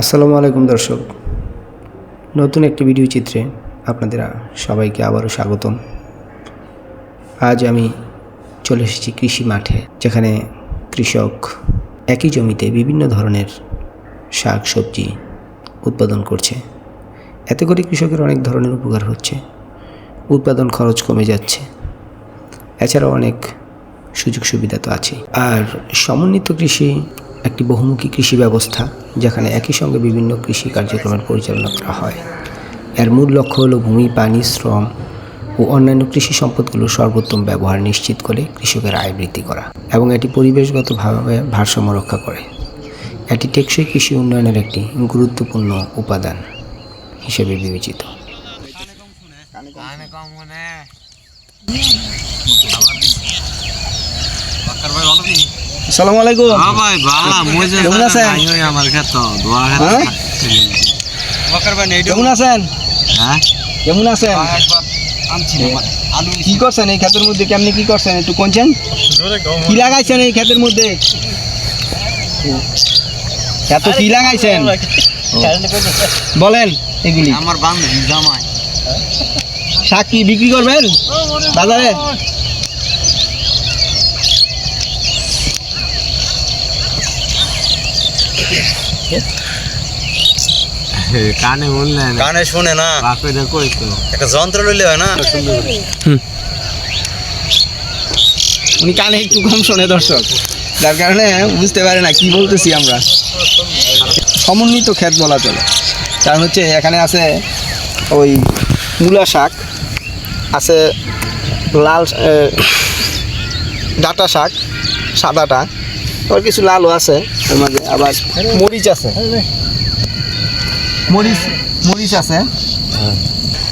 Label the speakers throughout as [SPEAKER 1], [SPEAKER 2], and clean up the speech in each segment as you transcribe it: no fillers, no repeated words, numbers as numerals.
[SPEAKER 1] আসসালামু আলাইকুম দর্শক, নতুন একটি ভিডিও চিত্রে আপনাদের সবাইকে আবারও স্বাগতম। আজ আমি চলে এসেছি কৃষি মাঠে, যেখানে কৃষক একই জমিতে বিভিন্ন ধরনের শাক সবজি উৎপাদন করছে। এতে করে কৃষকের অনেক ধরনের উপকার হচ্ছে, উৎপাদন খরচ কমে যাচ্ছে, এছাড়াও অনেক সুযোগ সুবিধা তো আছে। আর সমন্বিত কৃষি একটি বহুমুখী কৃষি ব্যবস্থা, যেখানে একই সঙ্গে বিভিন্ন কৃষি কার্যক্রমের পরিচালনা করা হয়। এর মূল লক্ষ্য হলো ভূমি, পানি, শ্রম ও অন্যান্য কৃষি সম্পদগুলোর সর্বোত্তম ব্যবহার নিশ্চিত করে কৃষকের আয় বৃদ্ধি করা, এবং এটি পরিবেশগতভাবে ভারসাম্য রক্ষা করে। এটি টেকসই কৃষি উন্নয়নের একটি গুরুত্বপূর্ণ উপাদান হিসেবে বিবেচিত। আসসালামু আলাইকুম।
[SPEAKER 2] হ্যাঁ ভাই, বালা মজা
[SPEAKER 1] কেমন আছেন?
[SPEAKER 2] আইও আমার ক্ষেত দোয়া ক্ষেত।
[SPEAKER 1] হ্যাঁ? কেমন আছেন?
[SPEAKER 2] হ্যাঁ
[SPEAKER 1] কেমন আছেন? কি করছেন এই ক্ষেতের মধ্যে? কেমনি কি করছেন একটু কোনছেন? কি লাগাইছেন এই ক্ষেতের মধ্যে? এত কি লাগাইছেন বলেন? এগুলি
[SPEAKER 2] আমার বান্ধবী জামাই।
[SPEAKER 1] শাক কি বিক্রি করবেন বাজারে?
[SPEAKER 2] কানে বললে
[SPEAKER 3] কানে শুনে না,
[SPEAKER 2] বাপেরে কই তো
[SPEAKER 3] একটা যন্ত্র লইলে হয় না।
[SPEAKER 1] উনি কানে একটু কম শোনে দর্শক, যার কারণে বুঝতে পারে না কি বলতেছি আমরা। সমন্বিত ক্ষেত বলা চলে, কারণ হচ্ছে এখানে আছে ওই মূলা শাক আছে, লাল ডাঁটা শাক সাদাটা, আবার কিছু লালও আছে এর মাঝে, আবার মরিচ আছে, মরিচ আছে।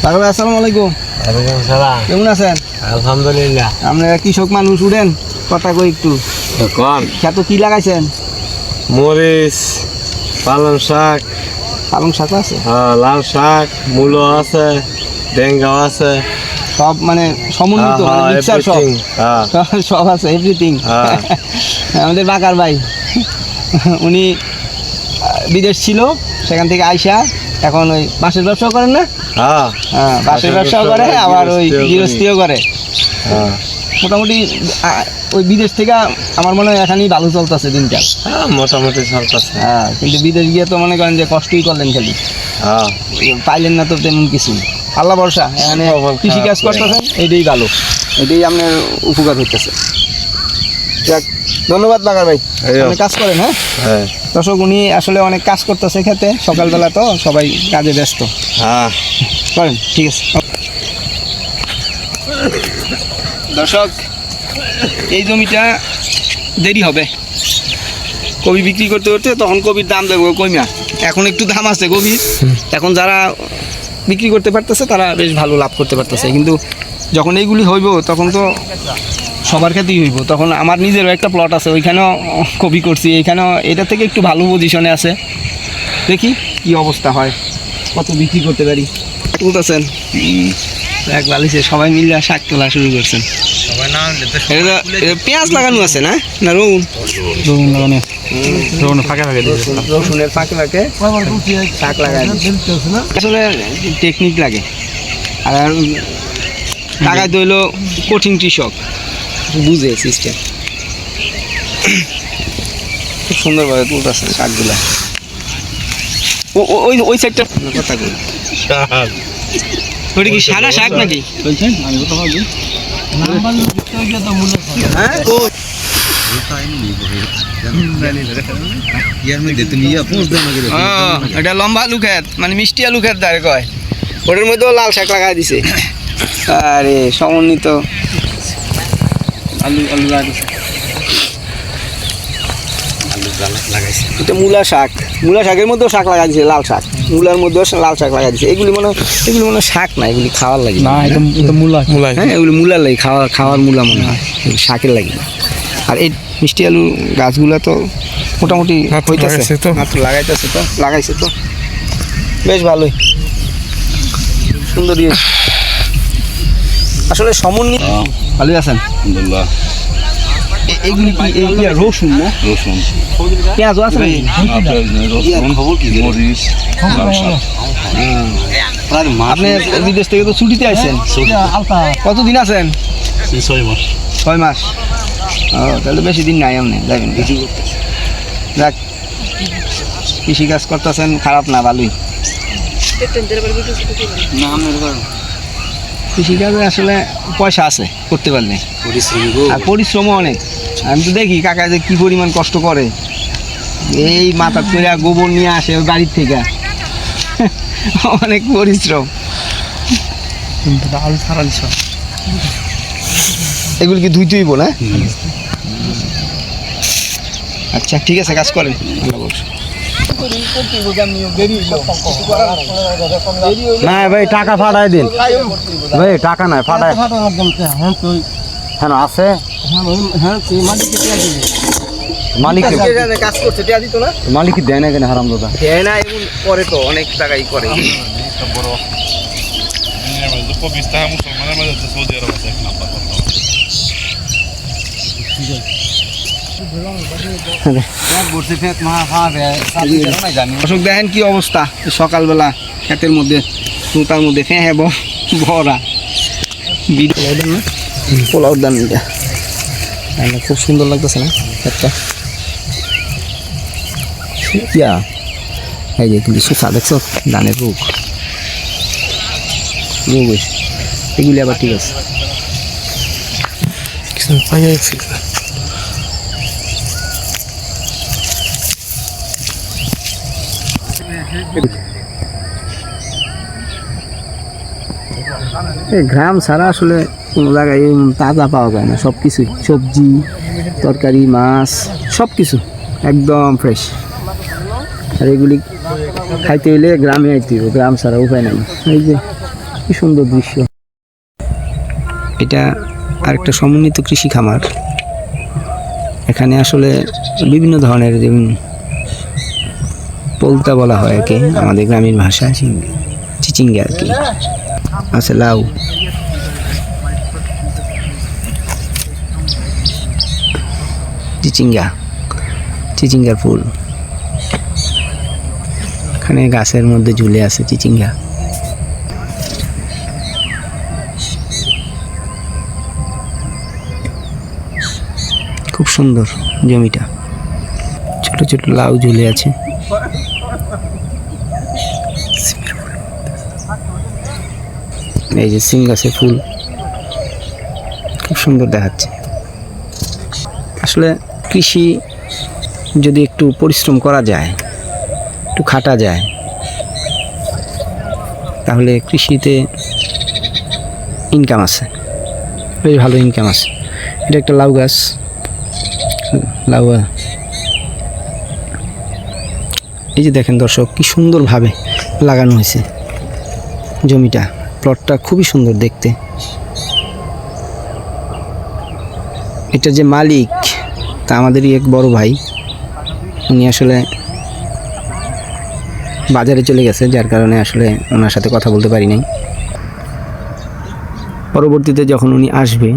[SPEAKER 1] তারপরে আসসালামু আলাইকুম।
[SPEAKER 2] ওয়ালাইকুম সালাম।
[SPEAKER 1] কেমন আছেন?
[SPEAKER 2] আলহামদুলিল্লাহ।
[SPEAKER 1] আপনারা কৃষক মানুষ, উঠেন কথা কই একটু।
[SPEAKER 2] কোন
[SPEAKER 1] ক্ষেত কি লাগাইছেন?
[SPEAKER 2] মরিচ, পালং শাক,
[SPEAKER 1] পালং শাক আছে,
[SPEAKER 2] লাল শাক, মূলো আছে, ডেঙ্গাও আছে,
[SPEAKER 1] সব মানে সমন্বিত, মানে মিক্সার সব, সব আছে, এভরিথিং। আমাদের বাকার ভাই, উনি বিদেশ ছিল, সেখান থেকে আইসা এখন ওই বাঁশের ব্যবসাও করেন না? হ্যাঁ, বাঁশের ব্যবসাও করে, আবার ওই গৃহস্থিও করে। মোটামুটি ওই বিদেশ থেকে আমার মনে হয় এখানেই ভালো চলতেছে দিনটা।
[SPEAKER 2] মোটামুটি চলতেছে।
[SPEAKER 1] হ্যাঁ, কিন্তু বিদেশ গিয়ে তো মনে করেন যে কষ্টই করলেন, খালি পাইলেন না তো তেমন কিছু। আল্লাহ ভরসা, এখানে কৃষি কাজ করতেছেন, এটাই ভালো, এটাই আপনার উপকার হইতেছে। যাক, ধন্যবাদ বাগার ভাই, আপনি কাজ করেন। হ্যাঁ দর্শক, উনি আসলে অনেক কাজ করতেছে খেতে, সকালবেলা তো সবাই কাজে ব্যস্ত।
[SPEAKER 2] হ্যাঁ
[SPEAKER 1] করেন, ঠিক আছে। দর্শক, এই জমিটা দেরি হবে কবি বিক্রি করতে করতে, তখন কবির দাম দেখবো কইমা। এখন একটু দাম আছে কবির, এখন যারা বিক্রি করতে পারতেছে তারা বেশ ভালো লাভ করতে পারতেছে, কিন্তু যখন এইগুলি হইব তখন তো সবার ক্ষেত্রেই হইব। তখন আমার নিজেরও একটা প্লট আছে, ওইখানেও কপি করছি, এইখানেও এটা থেকে একটু ভালো পজিশনে আছে। দেখি কি অবস্থা হয়, কত বিক্রি করতে পারি। তুলতেছেন এক বালিশে সবাই মিলে শাক তোলা শুরু করছেন। পেঁয়াজ লাগানো আছে না? না রসুন? রসুন লাগানো, রসুন ফাঁকে ফাঁকে, রসুনের ফাঁকে ফাঁকে শাক লাগানো। আসলে টেকনিক লাগে, আর টাকায় তো হইলো কঠিন কৃষক, বুঝে সিস্টেম। খুব সুন্দরভাবে তুলতেছেন শাকগুলা। ওই সাইডটা কথা কই, ওটা কি সাদা শাক নাকি? এটা লম্বা আলু খেত, মানে মিষ্টি আলু খেত দাঁড়ে কয়, ওটার মধ্যেও লাল শাক লাগাই দিছে। আরে সমন্বিত আলু লাগাইছে, এটা মূলা শাক, মূলা শাকের মধ্যেও শাক লাগাই দিছে, লাল শাক, মূলার মধ্যেও লাল শাক লাগাই দিছে। এগুলি মনে হয় শাক না, এগুলি খাওয়ার লাগে না, এটা মূলা। হ্যাঁ, এগুলি মূলার লাগে, খাওয়ার মূলা মনে হয়, শাকের লাগে না। আর এই মিষ্টি আলু গাছগুলা তো মোটামুটি হইতেছে, মাত্র লাগাইছে তো বেশ ভালোই, সুন্দর। আসলে সমন্বিত। ভালোই আছেন? এইগুলি কি এই রসুন না?
[SPEAKER 4] রসুন,
[SPEAKER 1] পেঁয়াজও আছে নাকি?
[SPEAKER 4] রসুন, মরিচ, লাল শাক।
[SPEAKER 1] আপনি বিদেশ থেকে তো ছুটিতে আসছেন, কতদিন আছেন?
[SPEAKER 4] 6 মাস।
[SPEAKER 1] 6 মাস। ও তাহলে বেশি দিন নাই, আপনি যাবেন। যাক, কৃষিকাজ করতেছেন, খারাপ না, ভালোই। কৃষিকাজে আসলে পয়সা আছে করতে পারলে, আর পরিশ্রমও অনেক। আমি তো দেখি কাকা যে কি পরিমাণ কষ্ট করে, এই মাথা করে গোবর নিয়ে আসে ওই বাড়ির থেকে, অনেক পরিশ্রম। এগুলো কি ধুইতে হইব না? আচ্ছা ঠিক আছে, কাজ করেন।
[SPEAKER 2] না ভাই, টাকা ফাটাই দিন ভাই, টাকা নাই, ফাটাই। হ্যাঁ আছে, মালিক
[SPEAKER 1] কাজ করছে, টিয়া দিত না?
[SPEAKER 2] মালিক দেয় না কেন হারাম দাদা?
[SPEAKER 1] দেয় না, এবং করে তো অনেক টাকাই করে। অশোক দেখেন কি অবস্থা, সকালবেলা ক্ষেতের মধ্যে নৌকার মধ্যে হ্যাঁ ভরা পোলাও দান, খুব সুন্দর লাগতেছে না একটা। এই যে কিন্তু সুসা দেখছো, ধানের রোগ এগুলি আবার ঠিক আছে। গ্রাম ছাড়া আসলে কোনো জায়গায় তাজা পাওয়া যায় না, সব কিছুই, সবজি, তরকারি, মাছ, সব কিছু একদম ফ্রেশ। আর এগুলি খাইতে হইলে গ্রামে আইতে হবে, গ্রাম ছাড়া উপায় নাই। এই যে কি সুন্দর দৃশ্য, এটা আরেকটা সমন্বিত কৃষি খামার। এখানে আসলে বিভিন্ন ধরনের, যেমন পোলতা বলা হয় একে আমাদের গ্রামীণ ভাষায়, চিচিঙ্গা আর কি আছে, লাউ, চিচিঙ্গার ফুল এখানে গাছের মধ্যে ঝুলে আছে চিচিঙ্গা। খুব সুন্দর জমিটা, ছোট ছোট লাউ ঝুলে আছে। এই যে সিম গাছের ফুল খুব সুন্দর দেখাচ্ছে। আসলে কৃষি যদি একটু পরিশ্রম করা যায়, একটু খাটা যায়, তাহলে কৃষিতে ইনকাম আছে, বেশ ভালো ইনকাম আছে। এটা একটা লাউ গাছ, লাউ। এই যে দেখেন দর্শক, কি সুন্দরভাবে লাগানো হয়েছে জমিটা, প্লটটা খুবই সুন্দর দেখতে। এটা যে মালিক, তা আমাদেরই এক বড় ভাই, উনি আসলে বাজারে চলে গেছে, যার কারণে আসলে ওনার সাথে কথা বলতে পারি নাই। পরবর্তীতে যখন উনি আসবে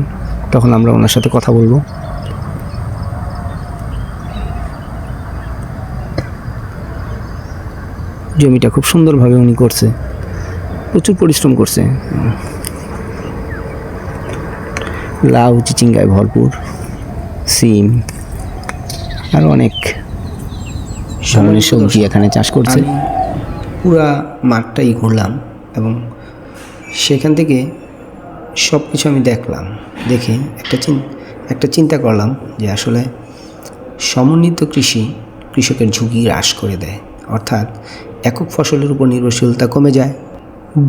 [SPEAKER 1] তখন আমরা ওনার সাথে কথা বলবো। জমিটা খুব সুন্দরভাবে উনি করছে, প্রচুর পরিশ্রম করছে। লাউ, চিচিঙ্গায় ভরপুর, সিম, আরও অনেক ধরনের সবজি এখানে চাষ করছে। পুরা মাঠটাই ঘুরলাম এবং সেখান থেকে সব কিছু আমি দেখলাম। দেখে একটা চিন্তা করলাম যে আসলে সমন্বিত কৃষি কৃষকের ঝুঁকি হ্রাস করে দেয়, অর্থাৎ একক ফসলের উপর নির্ভরশীলতা কমে যায়।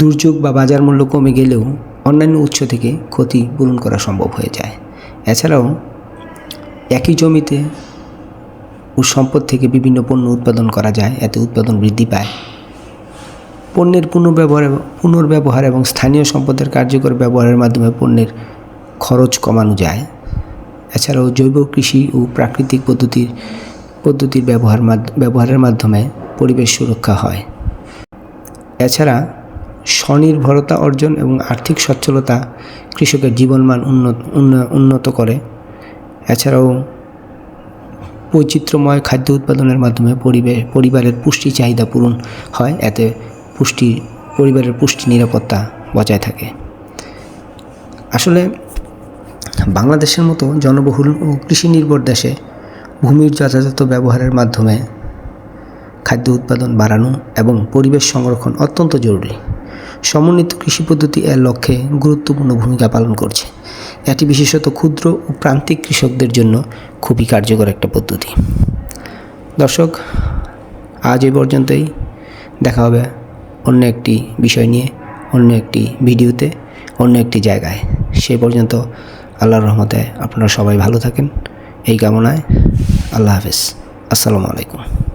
[SPEAKER 1] দুর্যোগ বা বাজার মূল্য কমে গেলেও অন্যান্য উৎস থেকে ক্ষতি পূরণ করা সম্ভব হয়ে যায়। এছাড়াও একই জমিতে ও সম্পদ থেকে বিভিন্ন পণ্য উৎপাদন করা যায়, এতে উৎপাদন বৃদ্ধি পায়। পণ্যের পুনর্ব্যবহার এবং স্থানীয় সম্পদের কার্যকর ব্যবহারের মাধ্যমে পণ্যের খরচ কমানো যায়। এছাড়াও জৈব কৃষি ও প্রাকৃতিক পদ্ধতির ব্যবহারের মাধ্যমে পরিবেশ সুরক্ষা হয়। এছাড়া স্বনির্ভরতা অর্জন এবং আর্থিক সচ্ছলতা কৃষকের জীবনমান উন্নত করে। এছাড়াও বৈচিত্র্যময় খাদ্য উৎপাদনের মাধ্যমে পরিবারের পুষ্টি চাহিদা পূরণ হয়, এতে পরিবারের পুষ্টি নিরাপত্তা বজায় থাকে। আসলে বাংলাদেশের মতো জনবহুল ও কৃষি নির্ভর দেশে ভূমির যথাযথ ব্যবহারের মাধ্যমে খাদ্য উৎপাদন বাড়ানো এবং পরিবেশ সংরক্ষণ অত্যন্ত জরুরি। সমন্বিত কৃষি পদ্ধতি এর লক্ষ্যে গুরুত্বপূর্ণ ভূমিকা পালন করছে। এটি বিশেষত ক্ষুদ্র ও প্রান্তিক কৃষকদের জন্য খুবই কার্যকর একটা পদ্ধতি। দর্শক, আজ এই পর্যন্তই। দেখা হবে অন্য একটি বিষয় নিয়ে, অন্য একটি ভিডিওতে, অন্য একটি জায়গায়। সেই পর্যন্ত আল্লাহর রহমতে আপনারা সবাই ভালো থাকেন এই কামনায়। আল্লাহ হাফেজ। আসসালামু আলাইকুম।